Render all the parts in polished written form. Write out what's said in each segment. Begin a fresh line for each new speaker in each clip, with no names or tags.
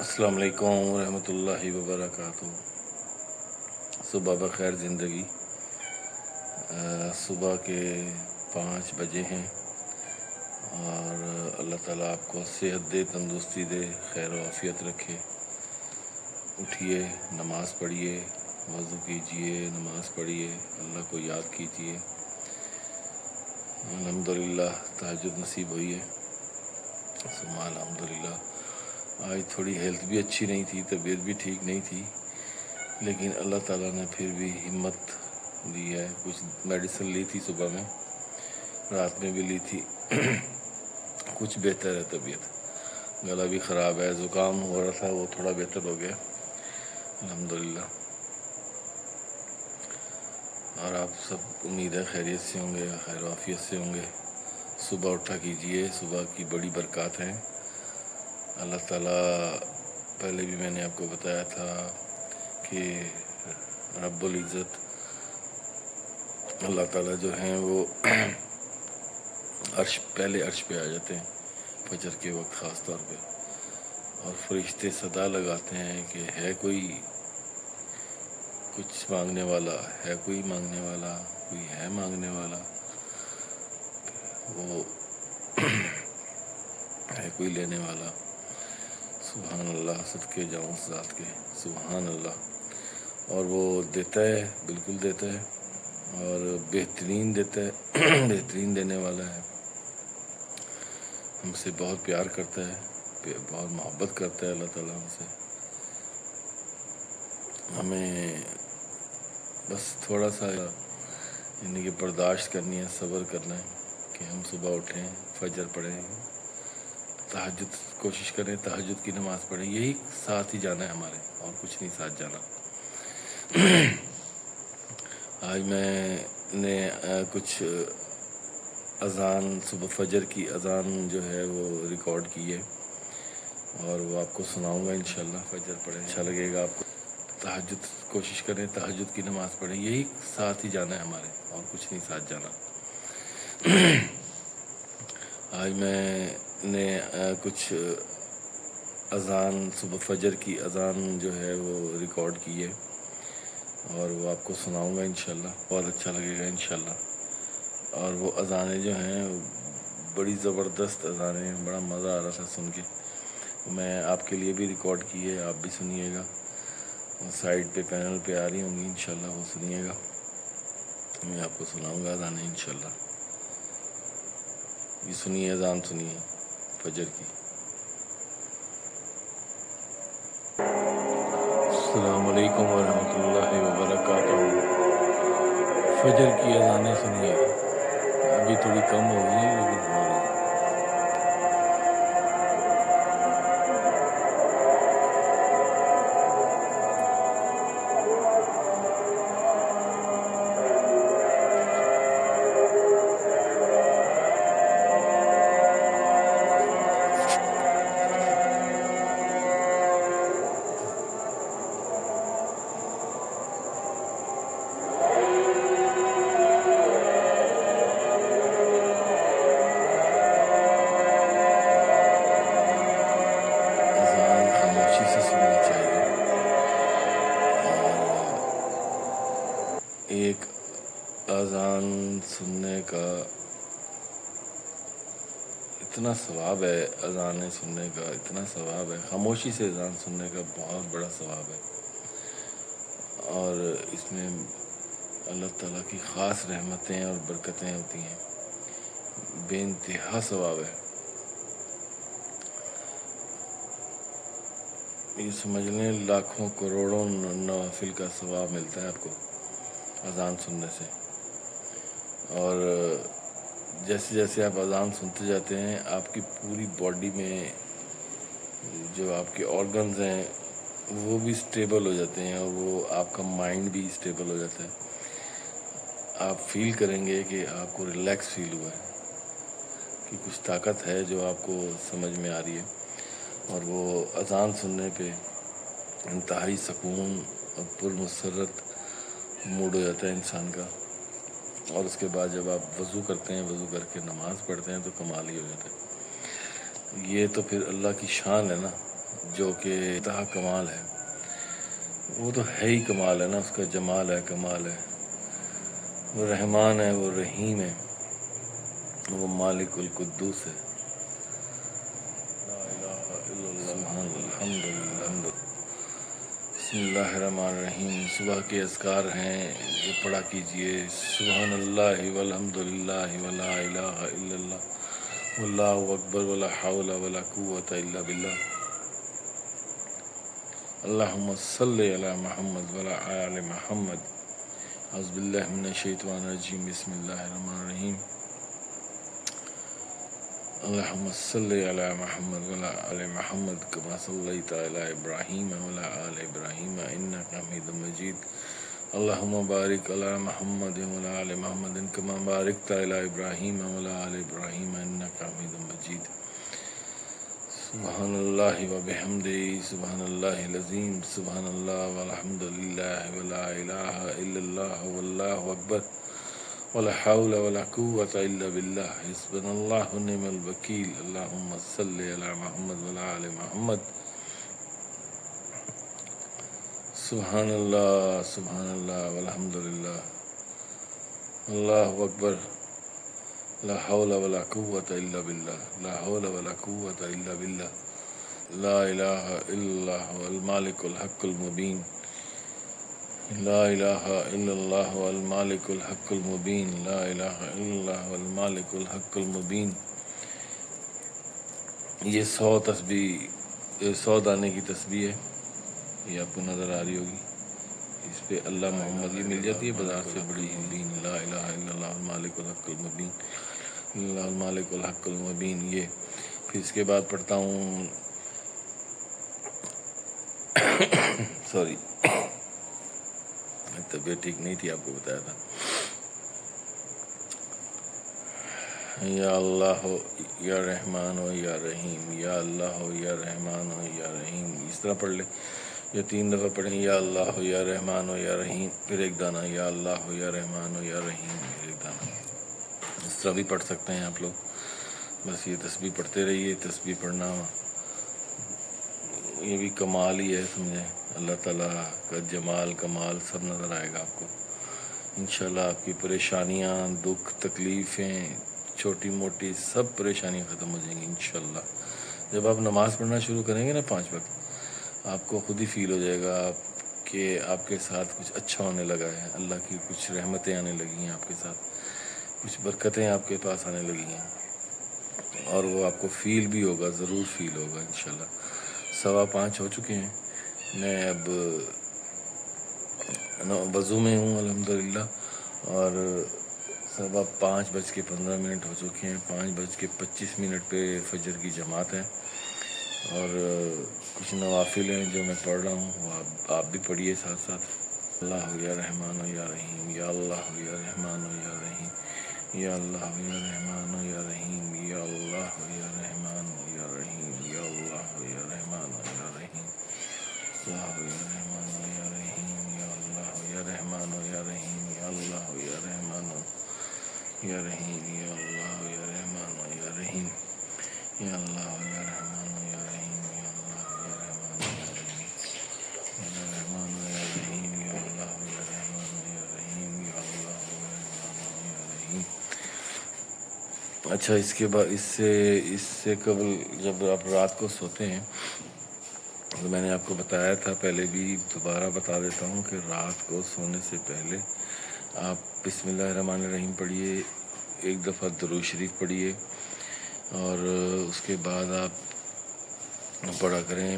السلام علیکم ورحمۃ اللہ وبرکاتہ۔ صبح بخیر زندگی۔ صبح کے 5 بجے ہیں اور اللہ تعالیٰ آپ کو صحت دے، تندرستی دے، خیر و عافیت رکھے۔ اٹھیے، نماز پڑھیے، وضو کیجیے، نماز پڑھیے، اللہ کو یاد کیجیے۔ الحمدللہ تہجد نصیب ہوئی ہے، ثم الحمدللہ۔ آج تھوڑی ہیلتھ بھی اچھی نہیں تھی، طبیعت بھی ٹھیک نہیں تھی، لیکن اللہ تعالیٰ نے پھر بھی ہمت دی ہے۔ کچھ میڈیسن لی تھی صبح میں، رات میں بھی لی تھی، کچھ بہتر ہے طبیعت۔ گلا بھی خراب ہے، زکام ہو رہا تھا، وہ تھوڑا بہتر ہو گیا الحمدللہ۔ اور آپ سب امید ہے خیریت سے ہوں گے، خیر و عافیت سے ہوں گے۔ صبح اٹھا کیجئے، صبح کی بڑی برکات ہیں۔ اللہ تعالیٰ، پہلے بھی میں نے آپ کو بتایا تھا کہ رب العزت اللہ تعالیٰ جو ہیں وہ پہلے عرش پہ آ جاتے ہیں فجر کے وقت خاص طور پہ، اور فرشتے صدا لگاتے ہیں کہ ہے کوئی کچھ مانگنے والا، ہے کوئی مانگنے والا، کوئی ہے مانگنے والا، وہ ہے کوئی لینے والا۔ سبحان اللہ، صدقے جاؤں اس ذات کے، سبحان اللہ۔ اور وہ دیتا ہے، بالکل دیتا ہے، اور بہترین دیتا ہے، بہترین دینے والا ہے۔ ہم سے بہت پیار کرتا ہے، بہت محبت کرتا ہے اللہ تعالیٰ ہم سے۔ ہمیں بس تھوڑا سا یعنی کہ برداشت کرنی ہے، صبر کرنا ہے کہ ہم صبح اٹھیں، فجر پڑھیں، تہجد کوشش کریں، تہجد کی نماز پڑھیں۔ یہی ساتھ ہی جانا ہے ہمارے، اور کچھ نہیں ساتھ جانا۔ آج میں نے کچھ اذان، صبح فجر کی اذان جو ہے وہ ریکارڈ کی ہے، اور وہ آپ کو سناؤں گا انشاءاللہ۔ فجر پڑھیں، اچھا لگے گا آپ کو۔ تہجد کوشش کریں، تہجد کی نماز پڑھیں۔ یہی ساتھ ہی جانا ہے ہمارے، اور کچھ نہیں ساتھ جانا۔ آج میں نے کچھ اذان، صبح فجر کی اذان جو ہے وہ ریکارڈ کی ہے، اور وہ آپ کو سناؤں گا انشاءاللہ، بہت اچھا لگے گا انشاءاللہ۔ اور وہ اذانیں جو ہیں بڑی زبردست اذانیں ہیں، بڑا مزہ آ رہا تھا سن کے۔ میں آپ کے لیے بھی ریکارڈ کی ہے، آپ بھی سنیے گا، سائڈ پہ پینل پہ آ رہی ہوں گی انشاءاللہ، وہ سنیے گا۔ میں آپ کو سناؤں گا اذانیں انشاءاللہ۔ یہ سنیے، اذان سنیے فجر کی۔ السلام علیکم ورحمۃ اللہ وبرکاتہ۔ فجر کی اذانیں سنیے، ابھی تھوڑی کم ہو گئی ہیں لیکن ہو رہی ہیں۔ اذان خاموشی سے سننی چاہیے، اور ایک اذان سننے کا اتنا ثواب ہے، اذانیں سننے کا اتنا ثواب ہے، خاموشی سے اذان سننے کا بہت بڑا ثواب ہے، اور اس میں اللہ تعالیٰ کی خاص رحمتیں اور برکتیں ہوتی ہیں، بے انتہا ثواب ہے۔ یہ سمجھ لیں لاکھوں کروڑوں نوافل کا ثواب ملتا ہے آپ کو اذان سننے سے۔ اور جیسے جیسے آپ اذان سنتے جاتے ہیں، آپ کی پوری باڈی میں جو آپ کے آرگنز ہیں وہ بھی سٹیبل ہو جاتے ہیں، اور وہ آپ کا مائنڈ بھی سٹیبل ہو جاتا ہے۔ آپ فیل کریں گے کہ آپ کو ریلیکس فیل ہوا ہے، کہ کچھ طاقت ہے جو آپ کو سمجھ میں آ رہی ہے، اور وہ اذان سننے پہ انتہائی سکون اور پرمسرت موڈ ہو جاتا ہے انسان کا۔ اور اس کے بعد جب آپ وضو کرتے ہیں، وضو کر کے نماز پڑھتے ہیں تو کمال ہی ہو جاتا ہے۔ یہ تو پھر اللہ کی شان ہے نا، جو کہ انتہا کمال ہے. وہ تو ہے ہی کمال ہے نا، اس کا جمال ہے، کمال ہے. وہ رحمان ہے، وہ رحیم ہے، وہ مالک القدوس ہے. لا الہ الا اللہ، سبحان الحمد للہ. بسم اللہ الرحمن الرحیم. صبح کے اذکار ہیں، یہ پڑھا کیجئے. سبحان اللہ والحمد للہ ولا الہ الا اللہ واللہ اکبر ولا حول ولا قوۃ الا باللہ. اللہم صلی علی محمد وعلی آل محمد. اعوذ باللہ من الشیطان الرجیم. بسم اللہ الرحمن الرحیم. اللہم صلی علی محمد وعلی آل محمد کما صلیت علی ابراہیم وعلی آل ابراہیم انک حمید مجید. اللہم بارک علی محمد وعلی آل محمد کما بارکت علی ابراہیم وعلی آل ابراہیم انک حمید مجید. سبحان اللہ وبحمدہ، سبحان اللہ العظیم، سبحان اللہ والحمد للہ ولا الہ الا اللہ واللہ اکبر ولا حول ولا قوۃ الا باللہ. حسبنا اللہ ونعم الوکیل. اللہم صلی علی محمد وعلی آل محمد. سبحان اللہ، سبحان اللہ والحمد للہ، اللہ اکبر، لا حول ولا قوۃ الا باللہ، لا حول ولا قوۃ الا باللہ. لا الہ الا اللہ المالک الحق المبین. لا الہ الا اللہ المالک الحق المبین. لا الہ الا اللہ المالک الحق المبین. یہ 100 تسبیح، 100 دانے کی تسبیح ہے. یہ آپ کو نظر آ رہی ہوگی. اس پہ اللہ محمد یہ مل جاتی ہے بازار سے بڑی ہندی. لا الہ الا اللہ المالک الحق المبین، اللہ المالک الحق المبین. یہ پھر اس کے بعد پڑھتا ہوں سوری طبیعت ٹھیک نہیں تھی، آپ کو بتایا تھا. یا اللہ ہو یا رحمان ہو یا رحیم، یا اللہ ہو یا رحمان ہو یا رحیم. اس طرح پڑھ لیں یا 3 دفعہ پڑھیں. یا اللہ ہو یا رحمان ہو یا رحیم، پھر ایک دانہ. یا اللہ ہو یا رحمان ہو یا رحیم، پھر ایک دانہ. اس طرح بھی پڑھ سکتے ہیں آپ لوگ. بس یہ تسبیح پڑھتے رہیے. تسبیح پڑھنا یہ بھی کمال ہی ہے، سمجھیں. اللہ تعالیٰ کا جمال، کمال سب نظر آئے گا آپ کو. انشاءاللہ آپ کی پریشانیاں، دکھ، تکلیفیں، چھوٹی موٹی سب پریشانیاں ختم ہو جائیں گی انشاءاللہ. جب آپ نماز پڑھنا شروع کریں گے نا 5 وقت، آپ کو خود ہی فیل ہو جائے گا کہ آپ کے ساتھ کچھ اچھا ہونے لگا ہے. اللہ کی کچھ رحمتیں آنے لگی ہیں آپ کے ساتھ، کچھ برکتیں آپ کے پاس آنے لگی ہیں، اور وہ آپ کو فیل بھی ہوگا، ضرور فیل ہوگا انشاءاللہ. 5:15 ہو چکے ہیں. میں اب وضو میں ہوں الحمدللہ، اور 5:15 ہو چکے ہیں. 5:25 پہ فجر کی جماعت ہے، اور کچھ نوافل ہیں جو میں پڑھ رہا ہوں، وہ آپ بھی پڑھیے ساتھ ساتھ. اللہ یا رحمان یا رحیم، یا اللہ یا رحمان یا رحیم، یا اللہ یا رحمان یا رحیم، یا اللہ یا رحمان یا رحیم، یا اللہ یا رحمان یا رحیم، اللہ یا رحمان یا رحیم، یا اللہ یا رحمان یا رحیم، یا اللہ یا رحمان یا رحیم، یا اللہ یا رحمان یا رحیم، یا اللہ یا رحمان یا رحیم، یا اللہ یا رحمان یا رحیم، یا رحمان یا رحیم، یا اللہ یا رحمان یا رحیم، یا اللہ یا رحمان یا رحیم. اچھا، اس کے بعد اس سے قبل جب آپ رات کو سوتے ہیں تو میں نے آپ کو بتایا تھا پہلے بھی، دوبارہ بتا دیتا ہوں کہ رات کو سونے سے پہلے آپ بسم اللہ الرحمن الرحیم پڑھیے. 1 دفعہ درود شریف پڑھیے، اور اس کے بعد آپ پڑھا کریں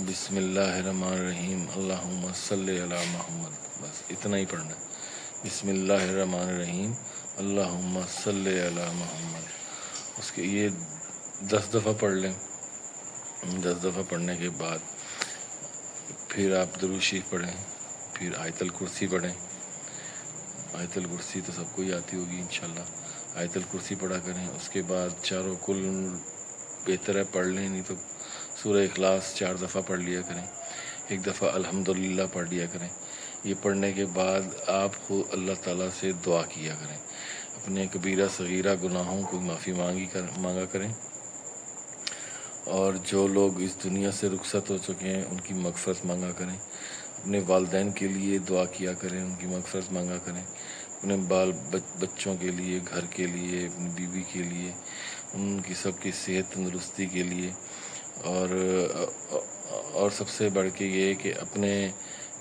بسم اللہ الرحمن الرحیم اللہم صلی علی محمد. بس اتنا ہی پڑھنا ہے. بسم اللہ الرحمن الرحیم اللہم صلی علی محمد. اس کے یہ 10 دفعہ پڑھ لیں. 10 دفعہ پڑھنے کے بعد پھر آپ درود شریف پڑھیں، پھر آیت الکرسی پڑھیں. آیت الکرسی تو سب کو ہی آتی ہوگی انشاءاللہ. آیت الکرسی پڑھا کریں. اس کے بعد چاروں کل بہتر ہے پڑھ لیں، نہیں تو سورہ اخلاص 4 دفعہ پڑھ لیا کریں. 1 دفعہ الحمدللہ پڑھ لیا کریں. یہ پڑھنے کے بعد آپ خود اللہ تعالیٰ سے دعا کیا کریں. اپنے کبیرہ صغیرہ گناہوں کو معافی مانگا کریں، اور جو لوگ اس دنیا سے رخصت ہو چکے ہیں ان کی مغفرت مانگا کریں، اپنے والدین کے لیے دعا کیا کریں، ان کی مغفرت مانگا کریں، اپنے بچوں کے لیے، گھر کے لیے، اپنی بیوی کے لیے، ان کی سب کی صحت تندرستی کے لیے، اور سب سے بڑھ کے یہ کہ اپنے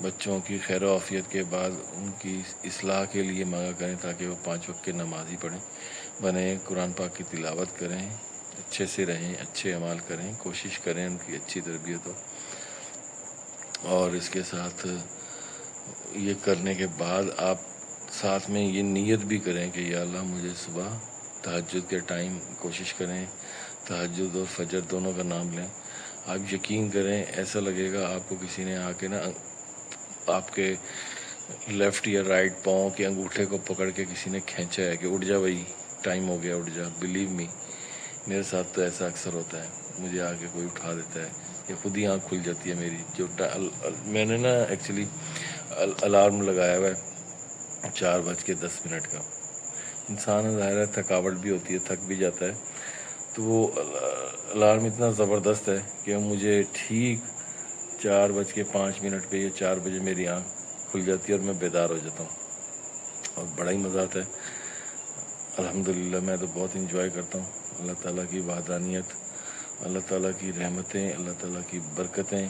بچوں کی خیر و عافیت کے بعد ان کی اصلاح کے لیے مانگا کریں تاکہ وہ 5 وقت کے نمازی بنیں، قرآن پاک کی تلاوت کریں، اچھے سے رہیں، اچھے اعمال کریں، کوشش کریں ان کی اچھی تربیت ہو۔ اور اس کے ساتھ یہ کرنے کے بعد آپ ساتھ میں یہ نیت بھی کریں کہ یا اللہ مجھے صبح تہجد کے ٹائم کوشش کریں، تہجد اور فجر دونوں کا نام لیں۔ آپ یقین کریں ایسا لگے گا آپ کو کسی نے آ کے نا آپ کے لیفٹ یا رائٹ پاؤں کے انگوٹھے کو پکڑ کے کسی نے کھینچا ہے کہ اٹھ جا بھائی، ٹائم ہو گیا، اٹھ جا۔ بلیو می، میرے ساتھ تو ایسا اکثر ہوتا ہے، مجھے آ کے کوئی اٹھا دیتا ہے یا خود ہی آنکھ کھل جاتی ہے میری۔ میں نے نا ایکچولی الارم لگایا ہوا ہے 4:10 کا۔ انسان ظاہر ہے تھکاوٹ بھی ہوتی ہے، تھک بھی جاتا ہے، تو وہ الارم اتنا زبردست ہے کہ مجھے ٹھیک 4:05 پہ یا 4 بجے میری آنکھ کھل جاتی ہے اور میں بیدار ہو جاتا ہوں، اور بڑا ہی مزہ آتا ہے۔ الحمدللہ میں تو بہت انجوائے کرتا ہوں اللہ تعالیٰ کی وحدانیت، اللہ تعالیٰ کی رحمتیں، اللہ تعالیٰ کی برکتیں،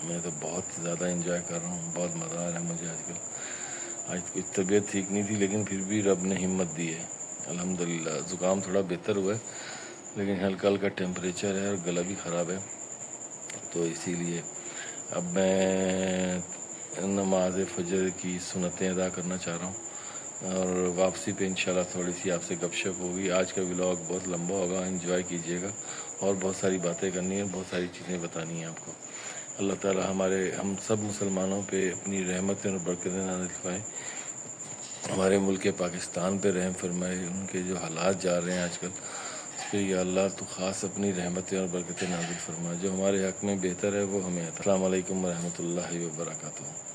میں تو بہت زیادہ انجوائے کر رہا ہوں، بہت مزہ آ رہا ہے مجھے آج کل۔ آج کچھ طبیعت ٹھیک نہیں تھی لیکن پھر بھی رب نے ہمت دی ہے الحمدللہ۔ زکام تھوڑا بہتر ہوا ہے لیکن ہلکا ہلکا ٹیمپریچر ہے اور گلا بھی خراب ہے، تو اسی لیے اب میں نماز فجر کی سنتیں ادا کرنا چاہ رہا ہوں، اور واپسی پہ انشاءاللہ تھوڑی سی آپ سے گپ شپ ہوگی۔ آج کا ولاگ بہت لمبا ہوگا، انجوائے کیجیے گا، اور بہت ساری باتیں کرنی ہیں، بہت ساری چیزیں بتانی ہیں آپ کو۔ اللہ تعالیٰ ہم سب مسلمانوں پہ اپنی رحمتیں اور برکتیں نازل فرمائے، ہمارے ملک پاکستان پہ رحم فرمائے، ان کے جو حالات جا رہے ہیں آج کل اس پہ یا اللہ تو خاص اپنی رحمتیں اور برکتیں نازل فرما، جو ہمارے حق میں بہتر ہے وہ ہمیں عطا۔ السلام علیکم ورحمۃ اللہ وبرکاتہ۔